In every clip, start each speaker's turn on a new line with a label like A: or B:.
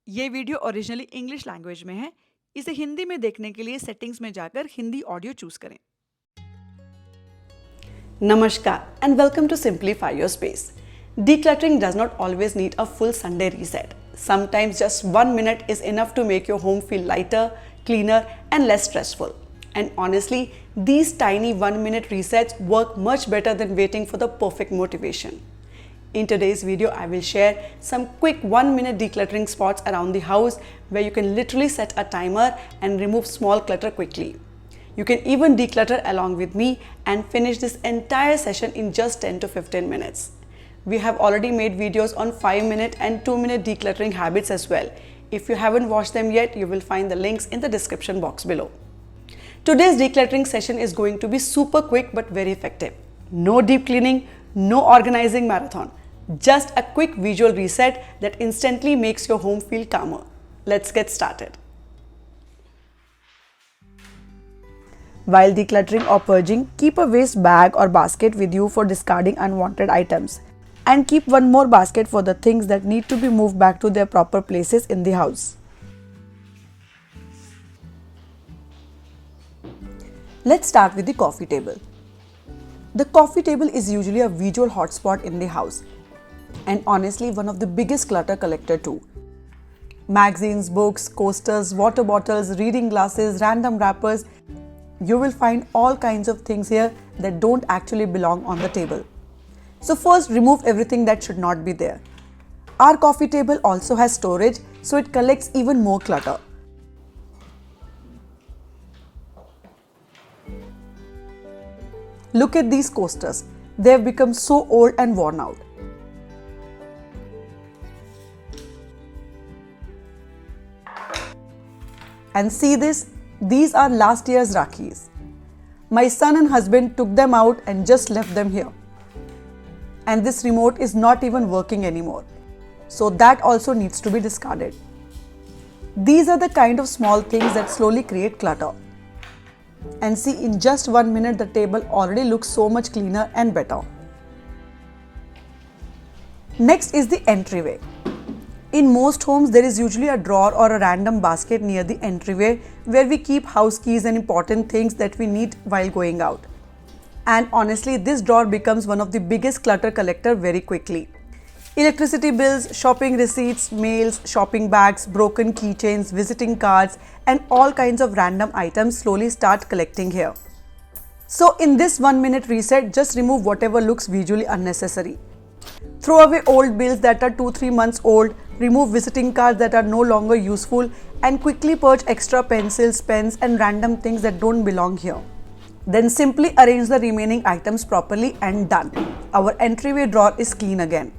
A: ये video originally English language में है। इसे हिंदी में देखने के लिए सेटिंग्स में जाकर हिंदी ऑडियो चूज करें।
B: Namaskar and welcome to Simplify Your Space. Decluttering does not always need a full Sunday reset. Sometimes just 1 minute is enough to make your home feel lighter, cleaner, and less stressful. And honestly, these tiny 1 minute resets work much better than waiting for the perfect motivation. In today's video, I will share some quick 1 minute decluttering spots around the house where you can literally set a timer and remove small clutter quickly. You can even declutter along with me and finish this entire session in just 10 to 15 minutes. We have already made videos on 5-minute and 2-minute decluttering habits as well. If you haven't watched them yet, you will find the links in the description box below. Today's decluttering session is going to be super quick but very effective. No deep cleaning, no organizing marathon. Just a quick visual reset that instantly makes your home feel calmer. Let's get started. While decluttering or purging, keep a waste bag or basket with you for discarding unwanted items. And keep one more basket for the things that need to be moved back to their proper places in the house. Let's start with the coffee table. The coffee table is usually a visual hotspot in the house, and honestly one of the biggest clutter collector too. Magazines, books, coasters, water bottles, reading glasses, random wrappers. You will find all kinds of things here that don't actually belong on the table. So first, remove everything that should not be there. Our coffee table also has storage, so it collects even more clutter. Look at these coasters. They have become so old and worn out. And see this? These are last year's Rakhis. My son and husband took them out and just left them here. And this remote is not even working anymore. So that also needs to be discarded. These are the kind of small things that slowly create clutter. And see, in just 1 minute the table already looks so much cleaner and better. Next is the entryway. In most homes, there is usually a drawer or a random basket near the entryway where we keep house keys and important things that we need while going out. And honestly, this drawer becomes one of the biggest clutter collector very quickly. Electricity bills, shopping receipts, mails, shopping bags, broken keychains, visiting cards, and all kinds of random items slowly start collecting here. So in this 1 minute reset, just remove whatever looks visually unnecessary. Throw away old bills that are 2-3 months old, remove visiting cards that are no longer useful, and quickly purge extra pencils, pens, and random things that don't belong here. Then simply arrange the remaining items properly and done. Our entryway drawer is clean again.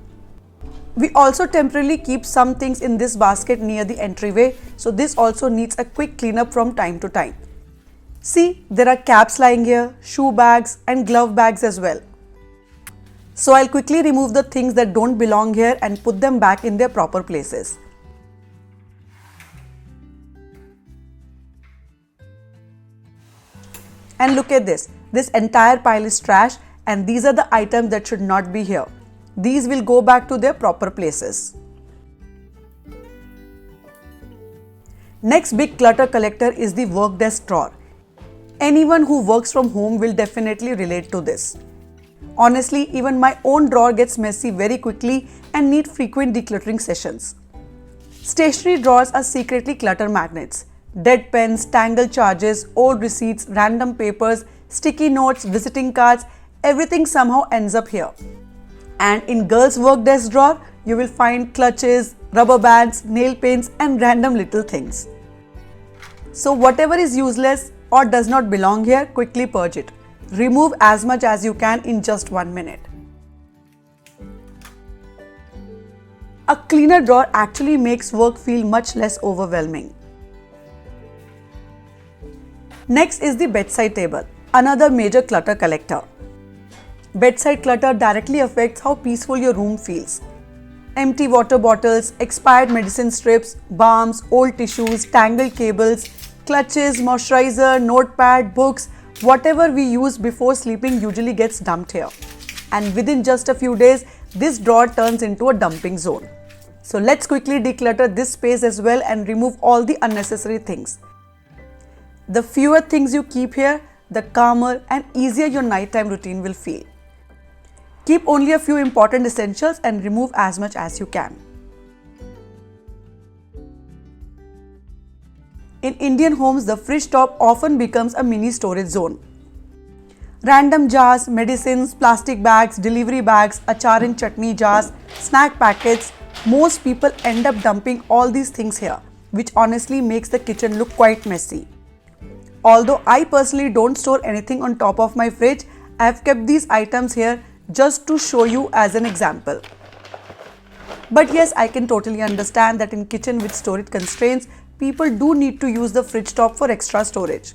B: We also temporarily keep some things in this basket near the entryway, so this also needs a quick cleanup from time to time. See, there are caps lying here, shoe bags, and glove bags as well. So I'll quickly remove the things that don't belong here and put them back in their proper places. And look at this. This entire pile is trash, and these are the items that should not be here. These will go back to their proper places. Next big clutter collector is the work desk drawer. Anyone who works from home will definitely relate to this. Honestly, even my own drawer gets messy very quickly and need frequent decluttering sessions. Stationery drawers are secretly clutter magnets. Dead pens, tangled charges, old receipts, random papers, sticky notes, visiting cards, everything somehow ends up here. And in girls' work desk drawer, you will find clutches, rubber bands, nail paints, and random little things. So whatever is useless or does not belong here, quickly purge it. Remove as much as you can in just 1 minute. A cleaner drawer actually makes work feel much less overwhelming. Next is the bedside table, another major clutter collector. Bedside clutter directly affects how peaceful your room feels. Empty water bottles, expired medicine strips, balms, old tissues, tangled cables, clutches, moisturizer, notepad, books, whatever we use before sleeping usually gets dumped here. And within just a few days, this drawer turns into a dumping zone. So let's quickly declutter this space as well and remove all the unnecessary things. The fewer things you keep here, the calmer and easier your nighttime routine will feel. Keep only a few important essentials and remove as much as you can. In Indian homes, the fridge top often becomes a mini storage zone. Random jars, medicines, plastic bags, delivery bags, achar and chutney jars, snack packets, most people end up dumping all these things here, which honestly makes the kitchen look quite messy. Although I personally don't store anything on top of my fridge, I have kept these items here just to show you as an example. But yes, I can totally understand that in kitchen with storage constraints, people do need to use the fridge top for extra storage.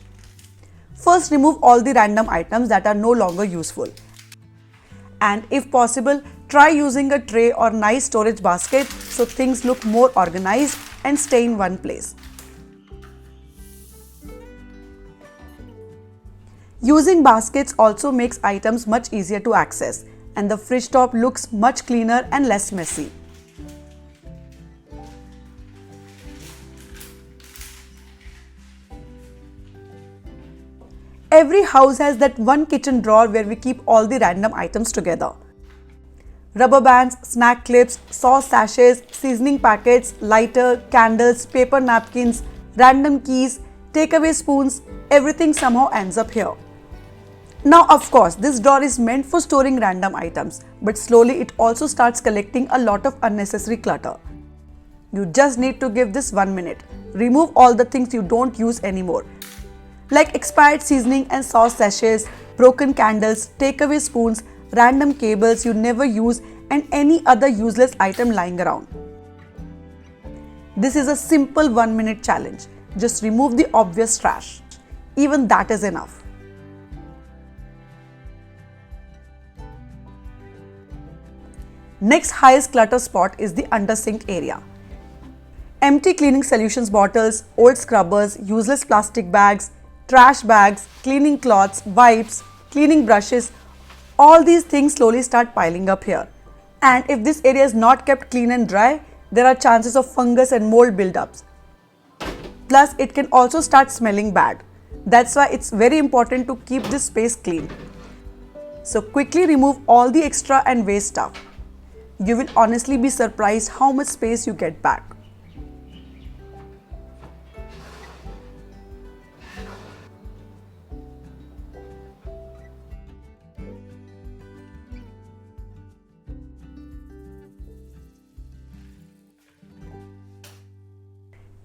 B: First, remove all the random items that are no longer useful. And if possible, try using a tray or nice storage basket so things look more organized and stay in one place. Using baskets also makes items much easier to access, and the fridge top looks much cleaner and less messy. Every house has that one kitchen drawer where we keep all the random items together. Rubber bands, snack clips, sauce sachets, seasoning packets, lighter, candles, paper napkins, random keys, takeaway spoons, everything somehow ends up here. Now of course, this drawer is meant for storing random items, but slowly it also starts collecting a lot of unnecessary clutter. You just need to give this 1 minute. Remove all the things you don't use anymore, like expired seasoning and sauce sachets, broken candles, takeaway spoons, random cables you never use, and any other useless item lying around. This is a simple 1 minute challenge. Just remove the obvious trash. Even that is enough. Next highest clutter spot is the under sink area. Empty cleaning solutions bottles, old scrubbers, useless plastic bags, trash bags, cleaning cloths, wipes, cleaning brushes, all these things slowly start piling up here. And if this area is not kept clean and dry, there are chances of fungus and mold buildups. Plus, it can also start smelling bad. That's why it's very important to keep this space clean. So quickly remove all the extra and waste stuff. You will honestly be surprised how much space you get back.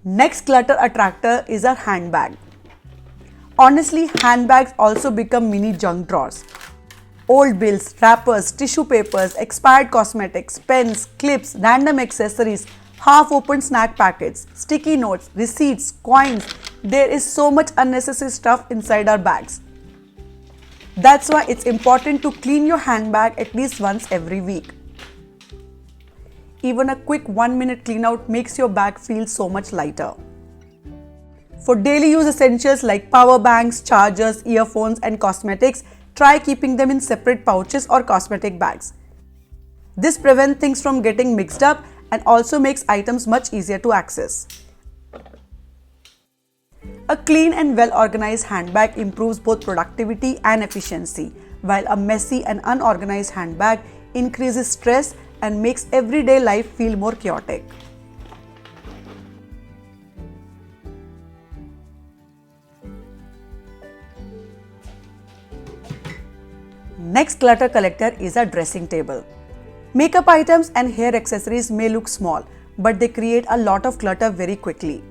B: Next clutter attractor is our handbag. Honestly, handbags also become mini junk drawers. Old bills, wrappers, tissue papers, expired cosmetics, pens, clips, random accessories, half-opened snack packets, sticky notes, receipts, coins. There is so much unnecessary stuff inside our bags. That's why it's important to clean your handbag at least once every week. Even a quick 1 minute clean out makes your bag feel so much lighter. For daily use essentials like power banks, chargers, earphones and cosmetics, try keeping them in separate pouches or cosmetic bags. This prevents things from getting mixed up and also makes items much easier to access. A clean and well organized handbag improves both productivity and efficiency, while a messy and unorganized handbag increases stress and makes everyday life feel more chaotic. Next clutter collector is our dressing table. Makeup items and hair accessories may look small, but they create a lot of clutter very quickly.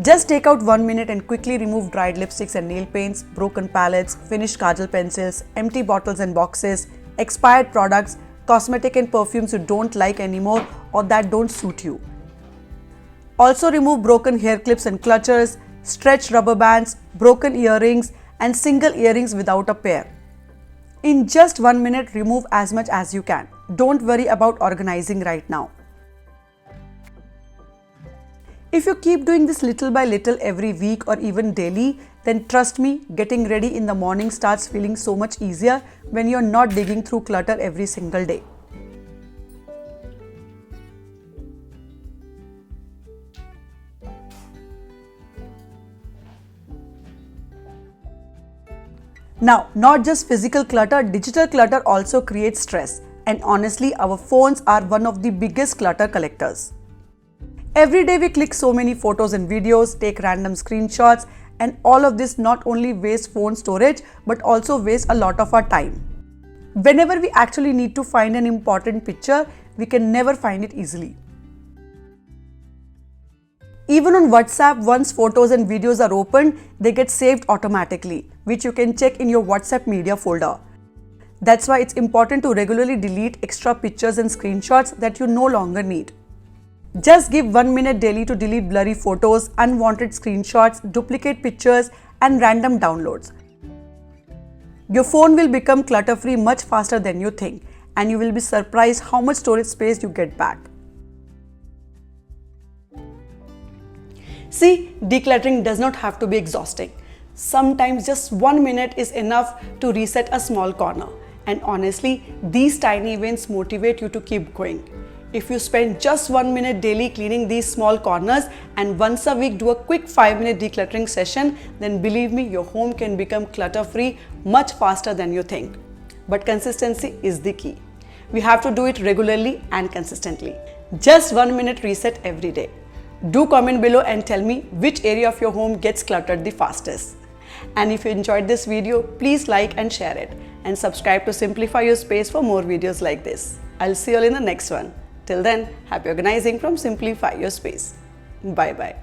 B: Just take out 1 minute and quickly remove dried lipsticks and nail paints, broken palettes, finished kajal pencils, empty bottles and boxes, expired products, cosmetic and perfumes you don't like anymore or that don't suit you. Also remove broken hair clips and clutchers, stretched rubber bands, broken earrings and single earrings without a pair. In just 1 minute, remove as much as you can. Don't worry about organizing right now. If you keep doing this little by little every week or even daily, then trust me, getting ready in the morning starts feeling so much easier when you're not digging through clutter every single day. Now, not just physical clutter, digital clutter also creates stress. And honestly, our phones are one of the biggest clutter collectors. Every day we click so many photos and videos, take random screenshots, and all of this not only wastes phone storage but also wastes a lot of our time. Whenever we actually need to find an important picture, we can never find it easily. Even on WhatsApp, once photos and videos are opened, they get saved automatically, which you can check in your WhatsApp media folder. That's why it's important to regularly delete extra pictures and screenshots that you no longer need. Just give 1 minute daily to delete blurry photos, unwanted screenshots, duplicate pictures, and random downloads. Your phone will become clutter-free much faster than you think, and you will be surprised how much storage space you get back. See, decluttering does not have to be exhausting. Sometimes just 1 minute is enough to reset a small corner. And honestly, these tiny wins motivate you to keep going. If you spend just 1 minute daily cleaning these small corners and once a week do a quick 5-minute decluttering session, then believe me, your home can become clutter-free much faster than you think. But consistency is the key. We have to do it regularly and consistently. Just 1 minute reset every day. Do comment below and tell me which area of your home gets cluttered the fastest. And if you enjoyed this video, please like and share it. And subscribe to Simplify Your Space for more videos like this. I'll see you all in the next one. Till then, happy organizing from Simplify Your Space. Bye bye.